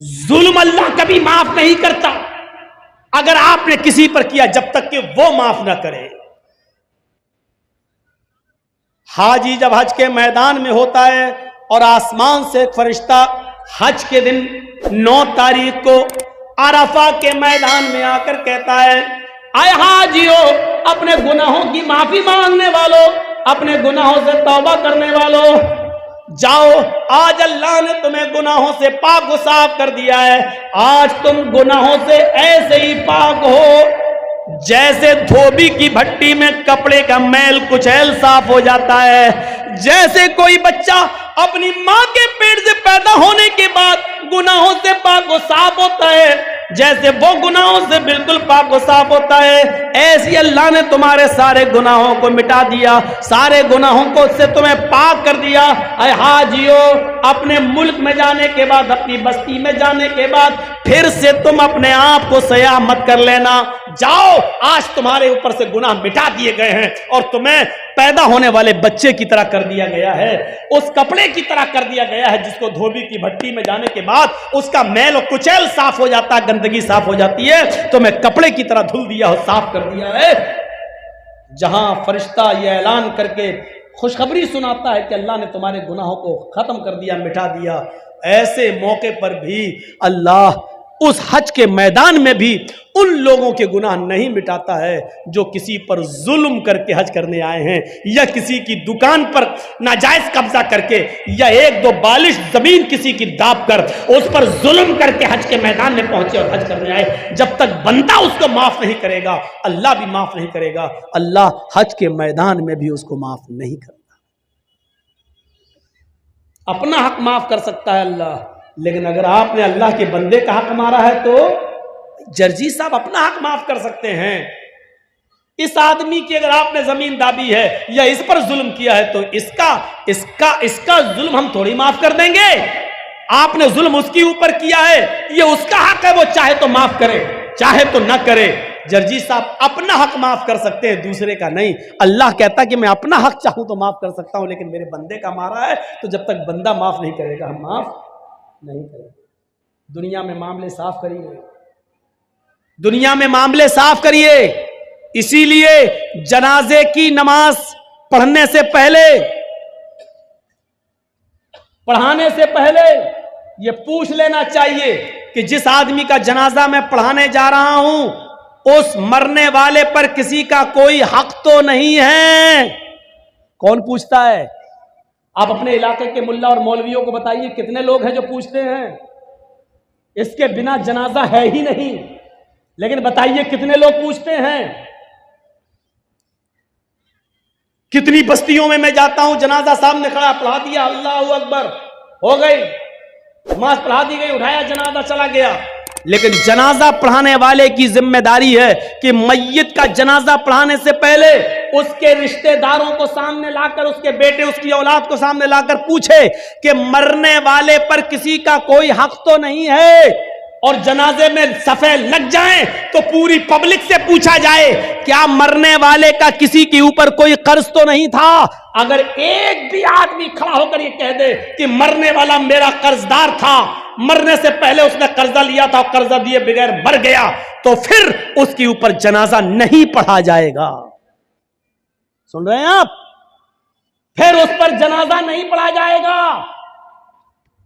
जुल्म अल्लाह कभी माफ नहीं करता अगर आपने किसी पर किया, जब तक कि वो माफ ना करे। हाजी जब हज के मैदान में होता है और आसमान से एक फरिश्ता हज के दिन 9 तारीख को अरफा के मैदान में आकर कहता है, आए हाजियों, अपने गुनाहों की माफी मांगने वालों, अपने गुनाहों से तौबा करने वालों, जाओ, आज अल्लाह ने तुम्हें गुनाहों से पाक व साफ कर दिया है। आज तुम गुनाहों से ऐसे ही पाक हो जैसे धोबी की भट्टी में कपड़े का मैल कुचैल साफ हो जाता है। जैसे कोई बच्चा अपनी मां के पेट से पैदा होने के बाद गुनाहों से पाक व साफ होता है, जैसे वो गुनाहों से बिल्कुल पाक व साफ होता है, ऐसी अल्लाह ने तुम्हारे सारे गुनाहों को मिटा दिया, सारे गुनाहों को से तुम्हें पाक कर दिया। अय हाजियों, अपने मुल्क में जाने के बाद, अपनी बस्ती में जाने के बाद फिर से तुम अपने आप को सयाह मत कर लेना। जाओ, आज तुम्हारे ऊपर से गुनाह मिटा दिए गए हैं और तुम्हें पैदा होने वाले बच्चे की तरह कर दिया गया है, उस कपड़े की तरह कर दिया गया है जिसको धोबी की भट्टी में जाने के बाद उसका मैल और कुचैल साफ हो जाता है, गंदगी साफ हो जाती है, तो मैं कपड़े की तरह धुल दिया हो, साफ कर दिया है। जहां फरिश्ता यह ऐलान करके खुशखबरी सुनाता है कि अल्लाह ने तुम्हारे गुनाहों को खत्म कर दिया, मिटा दिया, ऐसे मौके पर भी अल्लाह उस हज के मैदान में भी उन लोगों के गुनाह नहीं मिटाता है जो किसी पर जुल्म करके हज करने आए हैं, या किसी की दुकान पर नाजायज कब्जा करके, या 1-2 बालिश जमीन किसी की दाब कर उस पर जुल्म करके हज के मैदान में पहुंचे और हज करने आए। जब तक बंदा उसको माफ नहीं करेगा, अल्लाह भी माफ नहीं करेगा। अल्लाह हज के मैदान में भी उसको माफ नहीं करता। अपना हक माफ कर सकता है अल्लाह, लेकिन अगर आपने अल्लाह के बंदे का हक मारा है तो जर्जी साहब अपना हक माफ कर सकते हैं। इस आदमी की अगर आपने जमीन दाबी है या इस पर जुल्म किया है तो इसका जुल्म हम थोड़ी माफ कर देंगे। आपने जुल्म उसके ऊपर किया है, ये उसका हक है, वो चाहे तो माफ करे चाहे तो ना करे। जर्जी साहब अपना हक माफ कर सकते हैं, दूसरे का नहीं। अल्लाह कहता कि मैं अपना हक चाहूं तो माफ कर सकता हूं, लेकिन मेरे बंदे का मारा है तो जब तक बंदा माफ नहीं करेगा हम माफ नहीं करेंगे। दुनिया में मामले साफ करिए, दुनिया में मामले साफ करिए। इसीलिए जनाजे की नमाज पढ़ने से पहले, पढ़ाने से पहले यह पूछ लेना चाहिए कि जिस आदमी का जनाजा मैं पढ़ाने जा रहा हूं उस मरने वाले पर किसी का कोई हक तो नहीं है। कौन पूछता है? आप अपने इलाके के मुल्ला और मौलवियों को बताइए कितने लोग हैं जो पूछते हैं। इसके बिना जनाजा है ही नहीं, लेकिन बताइए कितने लोग पूछते हैं। कितनी बस्तियों में मैं जाता हूं, जनाजा सामने खड़ा, पढ़ा दिया, अल्लाह अकबर, हो गई, नमाज पढ़ा दी गई, उठाया जनाजा चला गया। लेकिन जनाजा पढ़ाने वाले की जिम्मेदारी है कि मय्यत का जनाजा पढ़ाने से पहले उसके रिश्तेदारों को सामने लाकर, उसके बेटे, उसकी औलाद को सामने लाकर पूछे कि मरने वाले पर किसी का कोई हक तो नहीं है। और जनाजे में सफे लग जाएं तो पूरी पब्लिक से पूछा जाए क्या मरने वाले का किसी के ऊपर कोई कर्ज तो नहीं था। अगर एक भी आदमी खड़ा होकर ये कह दे कि मरने वाला मेरा कर्जदार था, मरने से पहले उसने कर्जा लिया था और कर्जा दिए बगैर मर गया, तो फिर उसके ऊपर जनाजा नहीं पढ़ा जाएगा। सुन रहे हैं आप? फिर उस पर जनाजा नहीं पढ़ा जाएगा।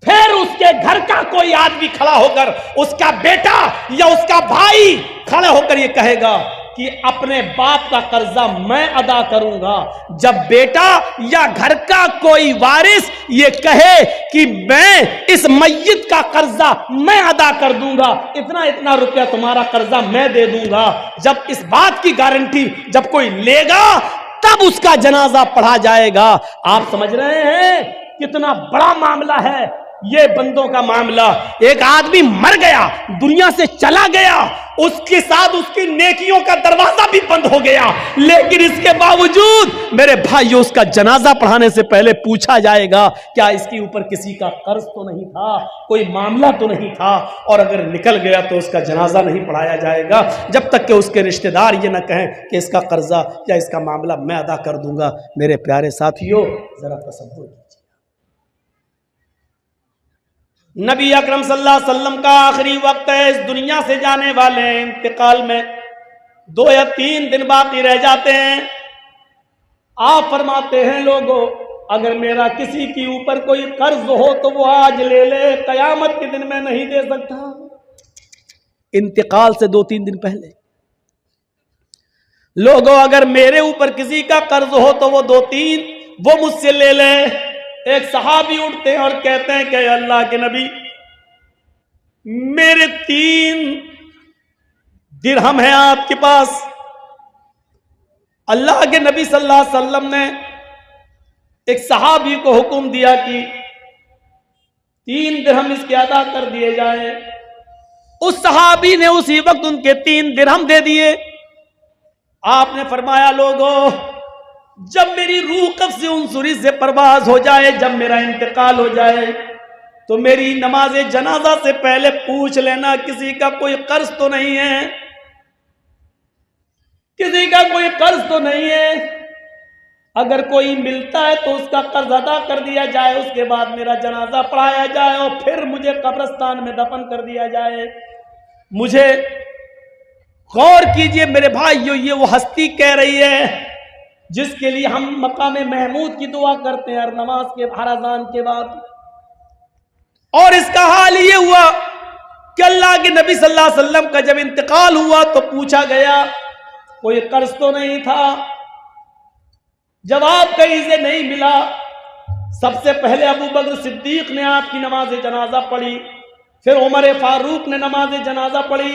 फिर उसके घर का कोई आदमी खड़ा होकर, उसका बेटा या उसका भाई खड़ा होकर यह कहेगा कि अपने बाप का कर्जा मैं अदा करूंगा। जब बेटा या घर का कोई वारिस ये कहे कि मैं इस मय्यत का कर्जा मैं अदा कर दूंगा, इतना इतना रुपया तुम्हारा कर्जा मैं दे दूंगा, जब इस बात की गारंटी जब कोई लेगा तब उसका जनाजा पढ़ा जाएगा। आप समझ रहे हैं कितना बड़ा मामला है ये बंदों का मामला। एक आदमी मर गया, दुनिया से चला गया, उसके साथ उसकी नेकियों का दरवाजा भी बंद हो गया, लेकिन इसके बावजूद मेरे भाइयों उसका जनाजा पढ़ाने से पहले पूछा जाएगा क्या इसके ऊपर किसी का कर्ज तो नहीं था, कोई मामला तो नहीं था। और अगर निकल गया तो उसका जनाजा नहीं पढ़ाया जाएगा जब तक कि उसके रिश्तेदार ये ना कहें कि इसका कर्जा या इसका मामला मैं अदा कर दूंगा। मेरे प्यारे साथियों, जरा तसव्वुर कीजिए, नबी अकरम सल्लल्लाहु अलैहि वसल्लम का आखिरी वक्त है, इस दुनिया से जाने वाले हैं, इंतकाल में 2 या 3 दिन बाकी रह जाते हैं। आप फरमाते हैं लोगों, अगर मेरा किसी के ऊपर कोई कर्ज हो तो वो आज ले ले, कयामत के दिन मैं नहीं दे सकता। इंतकाल से 2-3 दिन पहले लोगों, अगर मेरे ऊपर किसी का कर्ज हो तो वो 2-3 वो मुझसे ले ले। एक सहाबी उठते हैं और कहते हैं कि अल्लाह के नबी, मेरे 3 दिरहम है आपके पास। अल्लाह के नबी सल्लल्लाहु अलैहि वसल्लम ने एक सहाबी को हुक्म दिया कि 3 दिरहम इसके अदा कर दिए जाए। उस सहाबी ने उसी वक्त उनके 3 दिरहम दे दिए। आपने फरमाया लोगों, जब मेरी रूह कब्ज़ उनसुरी से परवाज हो जाए, जब मेरा इंतकाल हो जाए, तो मेरी नमाज जनाजा से पहले पूछ लेना किसी का कोई कर्ज तो नहीं है, किसी का कोई कर्ज तो नहीं है। अगर कोई मिलता है तो उसका कर्ज अदा कर दिया जाए, उसके बाद मेरा जनाजा पढ़ाया जाए और फिर मुझे कब्रिस्तान में दफन कर दिया जाए। मुझे गौर कीजिए मेरे भाइयों, ये वो हस्ती कह रही है जिसके लिए हम मकाम महमूद की दुआ करते हैं हर नमाज के, हर अज़ान के बाद। और इसका हाल ये हुआ कि अल्लाह के नबी सल्लल्लाहु अलैहि वसल्लम का जब इंतकाल हुआ तो पूछा गया कोई कर्ज तो नहीं था। जवाब कहीं से नहीं मिला। सबसे पहले अबू बकर सिद्दीक ने आपकी नमाज जनाजा पढ़ी, फिर उमर फारूक ने नमाज जनाजा पढ़ी,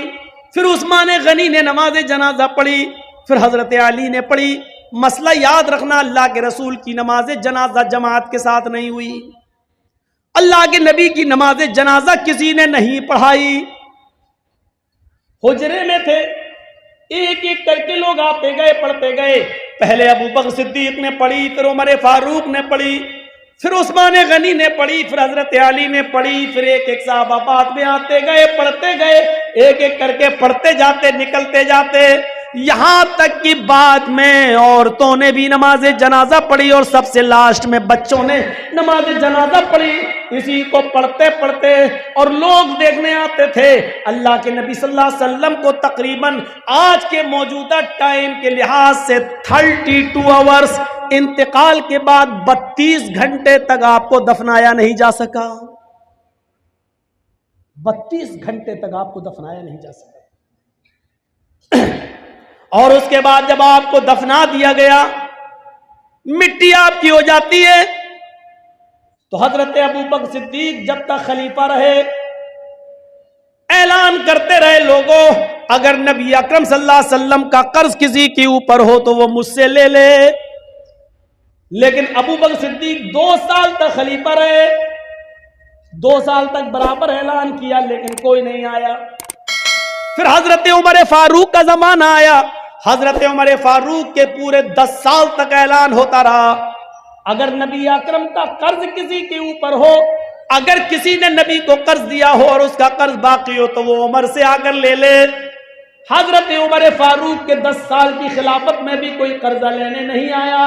फिर उस्मान गनी ने नमाज जनाजा पढ़ी, फिर हजरत अली ने पढ़ी। मसला याद रखना, अल्लाह के रसूल की नमाज जनाजा जमात के साथ नहीं हुई। अल्लाह के नबी की नमाज जनाजा किसी ने नहीं पढ़ाई। हुजरे में थे, एक एक करके लोग आते गए, पढ़ते गए। पहले अबू बकर सिद्दीक ने पढ़ी, फिर उमर फारूक ने पढ़ी, फिर उस्मान गनी ने पढ़ी, फिर हजरत अली ने पढ़ी, फिर एक एक साहबा बाद में आते गए, पढ़ते गए, एक एक करके पढ़ते जाते, निकलते जाते, यहां तक कि बाद में औरतों ने भी नमाज जनाजा पढ़ी और सबसे लास्ट में बच्चों ने नमाज जनाजा पढ़ी। इसी को पढ़ते पढ़ते और लोग देखने आते थे। अल्लाह के नबी सल्लल्लाहु अलैहि वसल्लम को तकरीबन आज के मौजूदा टाइम के लिहाज से 32 आवर्स इंतकाल के बाद 32 घंटे तक आपको दफनाया नहीं जा सका। 32 घंटे तक आपको दफनाया नहीं जा सका। और उसके बाद जब आपको दफना दिया गया, मिट्टी आपकी हो जाती है, तो हजरत अबू बकर सिद्दीक जब तक खलीफा रहे ऐलान करते रहे लोगों, अगर नबी अकरम सल्लल्लाहु अलैहि वसल्लम का कर्ज किसी के ऊपर हो तो वो मुझसे ले ले। लेकिन अबू बकर सिद्दीक 2 साल तक खलीफा रहे, 2 साल तक बराबर ऐलान किया, लेकिन कोई नहीं आया। फिर हजरत उमर फारूक का जमाना आया। हजरत उमर फारूक के पूरे 10 साल तक ऐलान होता रहा, अगर नबी अकरम का कर्ज किसी के ऊपर हो, अगर किसी ने नबी को कर्ज दिया हो और उसका कर्ज बाकी हो तो वो उमर से आकर ले ले। हजरत उमर फारूक के 10 साल की खिलाफत में भी कोई कर्जा लेने नहीं आया।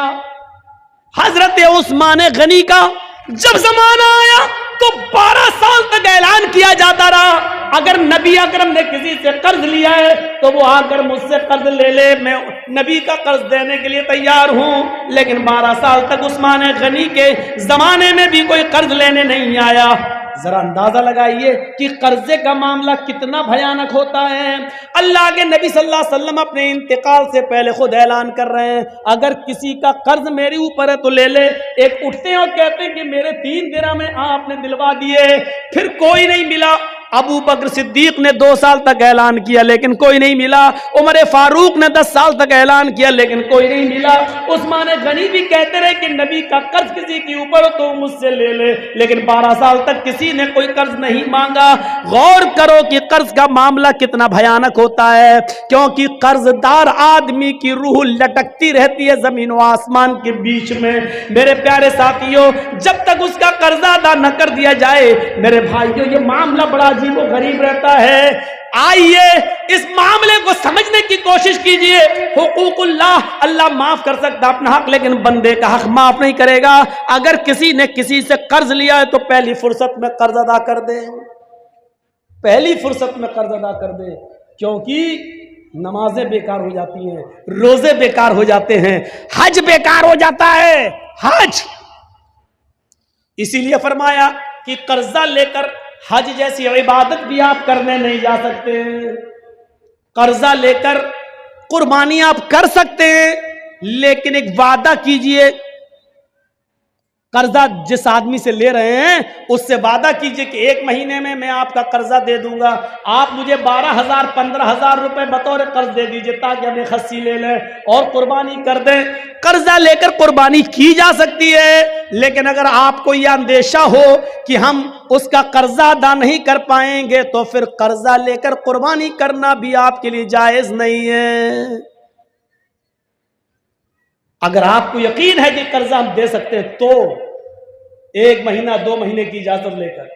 हजरत उस्मान गनी का जब जमाना आया तो 12 साल तक ऐलान किया जाता रहा, अगर नबी अकरम ने किसी से कर्ज लिया है तो वो आकर मुझसे कर्ज ले ले, मैं नबी का कर्ज देने के लिए तैयार हूं। लेकिन 12 साल तक उस्मान गनी के जमाने में भी कोई कर्ज लेने नहीं आया। जरा अंदाजा लगाइए कि कर्जे का मामला कितना भयानक होता है। अल्लाह के नबी सल्लल्लाहु अलैहि वसल्लम अपने इंतकाल से पहले खुद ऐलान कर रहे हैं, अगर किसी का कर्ज मेरे ऊपर है तो ले ले। एक उठते हैं और कहते हैं कि मेरे 3 दिरहम में आपने दिलवा दिए, फिर कोई नहीं मिला। अबू बकर सिद्दीक ने 2 साल तक ऐलान किया लेकिन कोई नहीं मिला। उमर फारूक ने 10 साल तक ऐलान किया लेकिन कोई नहीं मिला। उस्मान गनी भी कहते रहे कि नबी का कर्ज किसी के ऊपर हो तो मुझसे ले ले, लेकिन 12 साल तक किसी ने कोई कर्ज नहीं मांगा। गौर करो कि कर्ज का मामला कितना भयानक होता है, क्योंकि कर्जदार आदमी की रूह लटकती रहती है जमीन और आसमान के बीच में। मेरे प्यारे साथियों, जब तक उसका कर्जा अदा न कर दिया जाए, मेरे भाइयों, ये मामला बड़ा अजीब व गरीब रहता है। आइए इस मामले को समझने की कोशिश कीजिए। हुकूकुल्लाह, अल्लाह माफ कर सकता अपना हक, लेकिन बंदे का हक माफ नहीं करेगा। अगर किसी ने किसी से कर्ज लिया है तो पहली फुर्सत में कर्ज अदा कर दे, पहली फुर्सत में कर्ज अदा कर दे, क्योंकि नमाजें बेकार हो जाती हैं, रोजे बेकार हो जाते हैं, हज बेकार हो जाता है। हज इसीलिए फरमाया कि कर्जा लेकर हज जैसी इबादत भी आप करने नहीं जा सकते। कर्जा लेकर कुर्बानी आप कर सकते हैं, लेकिन एक वादा कीजिए, कर्जा जिस आदमी से ले रहे हैं उससे वादा कीजिए कि 1 महीने में मैं आपका कर्जा दे दूंगा, आप मुझे 12,000 15,000 रुपए बतौर कर्ज दे दीजिए ताकि हमें खस्सी ले लें और कुर्बानी कर दें। कर्जा लेकर कुर्बानी की जा सकती है, लेकिन अगर आपको यह अंदेशा हो कि हम उसका कर्जा अदा नहीं कर पाएंगे तो फिर कर्जा लेकर कुर्बानी करना भी आपके लिए जायज नहीं है। अगर आपको यकीन है कि कर्जा हम दे सकते हैं तो 1 महीना 2 महीने की इजाजत लेकर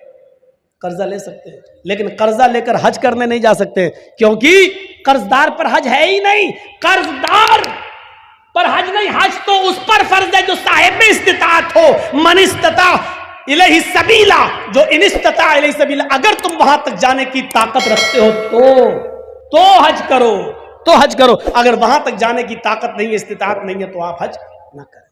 कर्जा ले सकते हैं, लेकिन कर्जा लेकर हज करने नहीं जा सकते, क्योंकि कर्जदार पर हज है ही नहीं। कर्जदार पर हज नहीं, हज तो उस पर फर्ज है जो साहिब इस्तिताअत हो। मन इस्तता इलैहि सबीला, जो इन इस्तता इलैहि सबीला, अगर तुम वहां तक जाने की ताकत रखते हो तो हज करो, तो हज करो। अगर वहां तक जाने की ताकत नहीं है, इस्तिताअत नहीं है, तो आप हज ना करें।